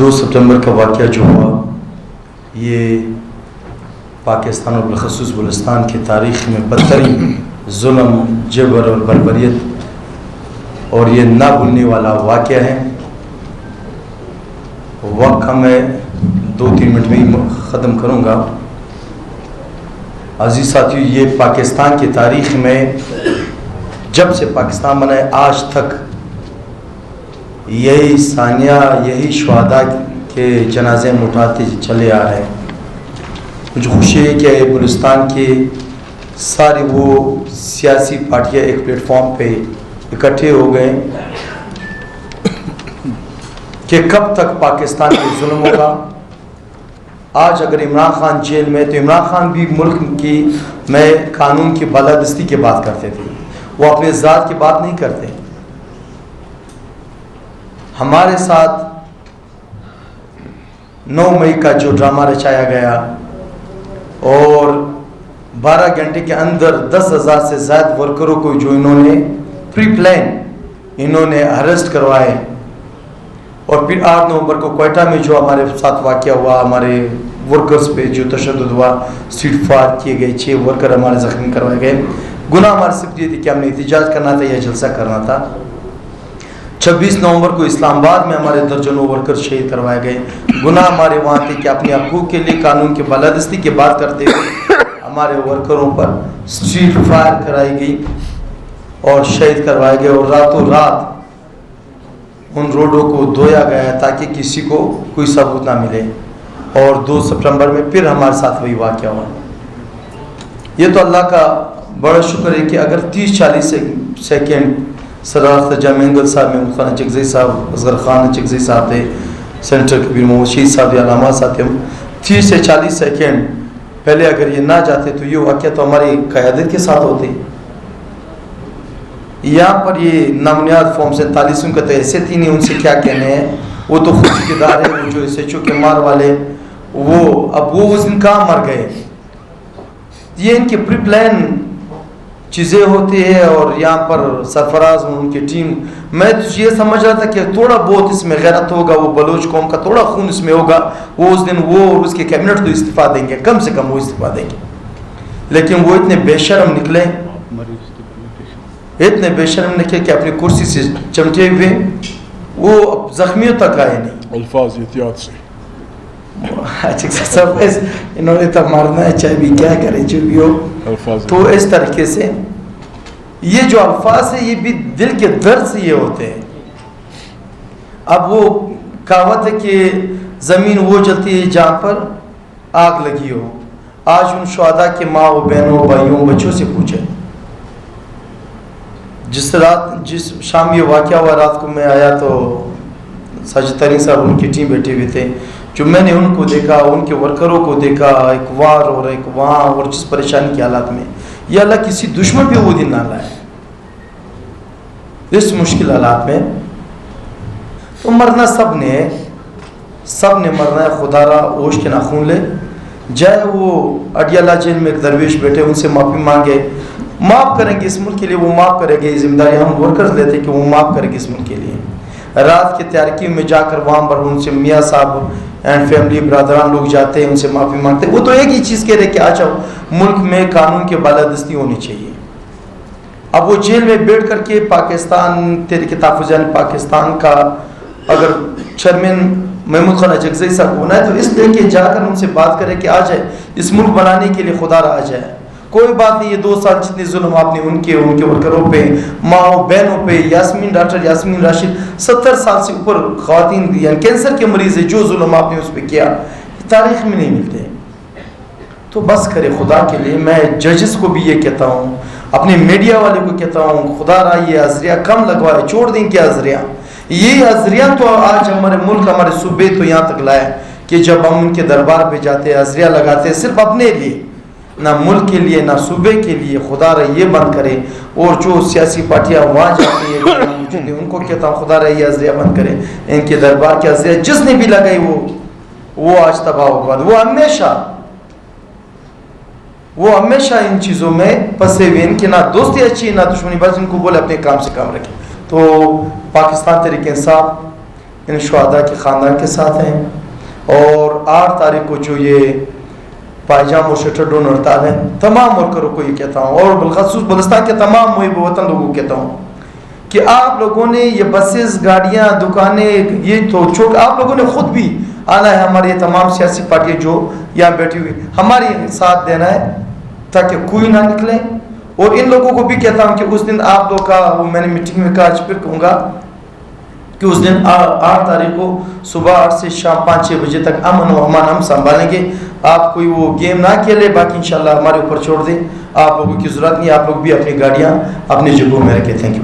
2 सितंबर का वाक़या जो हुआ ये पाकिस्तान और बिलखसूस बलूचिस्तान की तारीख़ में बदतरीन जुल्म, जबर और बर्बरियत और ये ना भूलने वाला वाक़या है। वक्त का मैं 2-3 मिनट में ही ख़त्म करूँगा। अजीज़ साथियों, ये पाकिस्तान की तारीख़ में जब से पाकिस्तान बना है आज तक यही सानिया, यही शुहदा के जनाजे उठाते चले आ रहे हैं। मुझे खुशी है कि बलूचिस्तान के सारी वो सियासी पार्टियां एक प्लेटफॉर्म पे इकट्ठे हो गए कि कब तक पाकिस्तान के जुल्म होगा। आज अगर इमरान खान जेल में, तो इमरान खान भी मुल्क की में कानून की बालादस्ती की बात करते थे, वो अपने ज़ात की बात नहीं करते। हमारे साथ 9 मई का जो ड्रामा रचाया गया और 12 घंटे के अंदर 10,000 से ज़्यादा वर्करों को जो इन्होंने प्री प्लान इन्होंने अरेस्ट करवाए, और फिर 8 नवंबर को क्वेटा में जो हमारे साथ वाक़या हुआ, हमारे वर्कर्स पे जो तशद्दुद हुआ, सीट फाड़ किए गए, 6 वर्कर हमारे ज़ख्मी करवाए गए। गुनाह हमारे सिर्फ ये थी कि हमने एहतजाज करना था या जलसा करना था। 26 नवंबर को इस्लामाबाद में हमारे दर्जनों वर्कर शहीद करवाए गए। गुनाह हमारे वहाँ थे कि अपने हकूक़ के लिए कानून की बालादस्ती की बात करते हुए हमारे वर्करों पर स्ट्रीट फायर कराई गई और शहीद करवाए गए, और रातों रात उन रोडों को धोया गया ताकि किसी को कोई सबूत ना मिले। और 2 सितंबर में फिर हमारे साथ वही वाक़या हुआ। ये तो अल्लाह का बड़ा शुक्र है कि अगर 30-40 सेकेंड सदारत जामेंगल साहब, महमूद खान चकज़ई साहब, असगर खान चकज़ई साहब थे, सेंटर कबीर मोहम्मद शहीद साहब या अलामा साहब थे, 30 से 40 सेकेंड पहले अगर ये ना जाते तो ये वाक़या तो हमारी क़यादत के साथ होते। यहाँ पर ये नामनियाद फॉर्म 47 उनका तो हैसियत ही नहीं, उनसे क्या कहने हैं, वो तो खुद ठेकेदार है। वो जो SHO के मार वाले वो अब वो उस दिन कहाँ मर गए। ये इनके प्री प्लान चीज़ें होती है, और यहाँ पर सरफराज उनकी टीम, मैं तो ये समझ रहा था कि थोड़ा बहुत इसमें गैरत होगा, वो बलोच कौम का थोड़ा खून इसमें होगा, वो उस दिन वो और उसके कैबिनेट तो इस्तीफ़ा देंगे, कम से कम वो इस्तीफ़ा देंगे। लेकिन वो इतने बेशर्म निकले, इतने बेशर्म निकले कि अपनी कुर्सी से चमटे हुए वो जख्मियों तक आए नहीं। अल्फाज एहतियात से अच्छा सब इन्होंने तो मारना है, चाहे भी क्या करें जो भी हो। तो इस तरीके से ये जो अल्फाज है ये भी दिल के दर्द से ये होते हैं। अब वो कहावत है कि ज़मीन वो जलती है जहाँ पर आग लगी हो। आज उन शुहदा के माँ व बहनों, भाइयों, बच्चों से पूछे। जिस शाम ये वाक़या हुआ, रात को मैं आया तो साजिद तरीन साहब उनकी टीम बैठे हुए थे। जो मैंने उनको देखा, उनके वर्करों को देखा, एक वार और एक वहाँ, और जिस परेशानी की हालात में, ये अल्लाह किसी दुश्मन पे वो दिन ना लाए इस मुश्किल हालात में। तो मरना सब ने मरना है। खुदारा ओश के नाखून ले जाए। वो अडियाला जेल में एक दरवेश बैठे, उनसे माफ़ी मांगे, माफ़ करेंगे इस मुल्क के लिए, वो माफ़ करेंगे। ये जिम्मेदारी हम वर्कर्स लेते कि वो माफ़ करेंगे इस मुल्क के लिए। रात के तैयारी में जाकर वहाँ पर उनसे मियाँ साहब एंड फैमिली ब्रदरान लोग जाते हैं, उनसे माफ़ी मांगते हैं। वो तो एक ही चीज़ कह रहे कि अच्छा मुल्क में कानून की बालादस्ती होनी चाहिए। अब वो जेल में बैठ करके पाकिस्तान तहरीक तहफ़्फ़ुज़ पाकिस्तान का अगर चेयरमैन महमूद खान चकज़ई साहब होना है तो इसलिए कि जाकर उनसे बात करें कि आ जाए, इस मुल्क बनाने के लिए खुदा आ जाए। कोई बात नहीं, ये 2 साल जितने जुल्म आपने उनके वर्करों पे, माओ बहनों पे, डॉक्टर यास्मीन राशिद 70 साल से ऊपर ख़वातीन यानी कैंसर के मरीज़ है, जो जुल्म आपने उस पर किया तारीख़ में नहीं मिलते। तो बस करे खुदा के लिए। मैं जजेस को भी ये कहता हूँ, अपने मीडिया वाले को कहता हूँ, खुदा रहा ये अज़रिया कम लगवाए, छोड़ दें क्या अज़रिया। ये अज़रिया तो आज हमारे मुल्क, हमारे सूबे तो यहाँ तक लाए कि जब हम उनके दरबार पे जाते हैं, अज़रिया लगाते हैं सिर्फ अपने लिए, ना मुल्क के लिए ना सूबे के लिए। खुदा रहा ये बंद करे। और जो सियासी पार्टियाँ वहाँ जाती हैं उनको कहता हूँ खुदा रहा ये अज़रिया बंद करे। इनके दरबार के अज़रिया जिसने भी लगाई वो आज तबाह होगा। वो हमेशा इन चीज़ों में फंसे हुए, इनकी ना दोस्ती अच्छी है ना दुश्मनी, बस इनको बोले अपने काम से काम रखें। तो पाकिस्तान तहरीक इंसाफ ان شہداء کے خاندان کے ساتھ ہیں. اور 8 تاریخ کو جو یہ پائجام اور شٹر ڈون ہڑتال ہے، تمام ورکروں کو یہ کہتا ہوں اور بالخصوص بلوچستان کے تمام محب وطن لوگوں کو کہتا ہوں کہ آپ لوگوں نے یہ بسز، گاڑیاں، دکانیں، یہ تو چھوٹ، آپ لوگوں نے خود بھی آنا ہے. ہمارے تمام سیاسی پارٹیاں جو یہاں بیٹھی ہوئی ہمارے ساتھ دینا ہے تاکہ کوئی نہ نکلے. اور ان لوگوں کو بھی کہتا ہوں کہ اس دن آپ لوگ کا وہ میں نے میٹنگ میں کہا، آج پھر کہوں گا کہ اس دن 8 تاریخ کو صبح 8 سے شام 5-6 بجے تک امن و امان ہم سنبھالیں گے. آپ کوئی وہ گیم نہ کھیلے، باقی انشاءاللہ ہمارے اوپر چھوڑ دیں. آپ لوگوں کی ضرورت نہیں، آپ لوگ بھی اپنی گاڑیاں اپنی جگہوں میں رکھیں. Thank you.